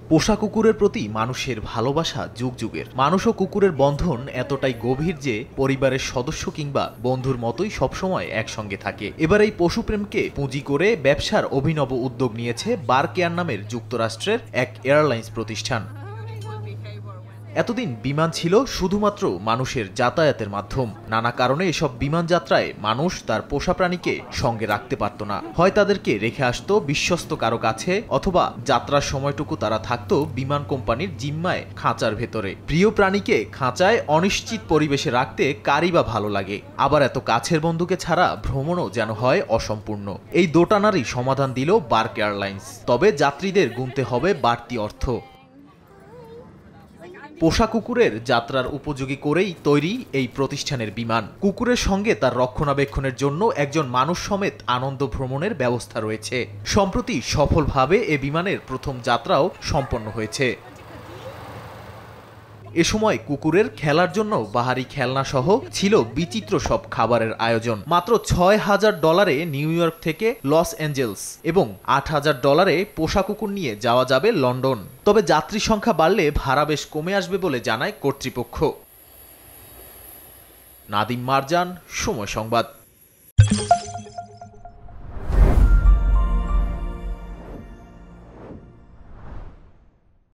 পোষা কুকুরের প্রতি মানুষের ভালোবাসা যুগ যুগের। মানুষ ও কুকুরের বন্ধন এতটাই গভীর যে পরিবারের সদস্য কিংবা বন্ধুর মতোই সবসময় একসঙ্গে থাকে। এবার এই পশুপ্রেমকে পুঁজি করে ব্যবসার অভিনব উদ্যোগ নিয়েছে বারকেয়ার নামের যুক্তরাষ্ট্রের এক এয়ারলাইন্স প্রতিষ্ঠান। এতদিন বিমান ছিল শুধুমাত্র মানুষের যাতায়াতের মাধ্যম। নানা কারণে এসব বিমান যাত্রায় মানুষ তার পোষা প্রাণীকে সঙ্গে রাখতে পারত না। হয় তাদেরকে রেখে আসতো বিশ্বস্ত কারো কাছে, অথবা যাত্রার সময়টুকু তারা থাকতো বিমান কোম্পানির জিম্মায় খাঁচার ভেতরে। প্রিয় প্রাণীকে খাঁচায় অনিশ্চিত পরিবেশে রাখতে কারই বা ভালো লাগে। আবার এত কাছের বন্ধুকে ছাড়া ভ্রমণও যেন হয় অসম্পূর্ণ। এই দোটানারই সমাধান দিল বার্ক এয়ারলাইন্স। তবে যাত্রীদের গুনতে হবে বাড়তি অর্থ। পোষা কুকুরের যাত্রার উপযোগী করেই তৈরি এই প্রতিষ্ঠানের বিমান। কুকুরের সঙ্গে তার রক্ষণাবেক্ষণের জন্য একজন মানুষ সমেত আনন্দ ভ্রমণের ব্যবস্থা রয়েছে। সম্প্রতি সফলভাবে এ বিমানের প্রথম যাত্রাও সম্পন্ন হয়েছে। এ সময় কুকুরের খেলার জন্য বাহারি খেলনা সহ ছিল বিচিত্র সব খাবারের আয়োজন। মাত্র $৬,০০০ নিউ ইয়র্ক থেকে লস অ্যাঞ্জেলস এবং $৮,০০০ পোষা কুকুর নিয়ে যাওয়া যাবে লন্ডন। তবে যাত্রী সংখ্যা বাড়লে ভাড়া বেশ কমে আসবে বলে জানায় কর্তৃপক্ষ। নাদিম মারজান, সময় সংবাদ।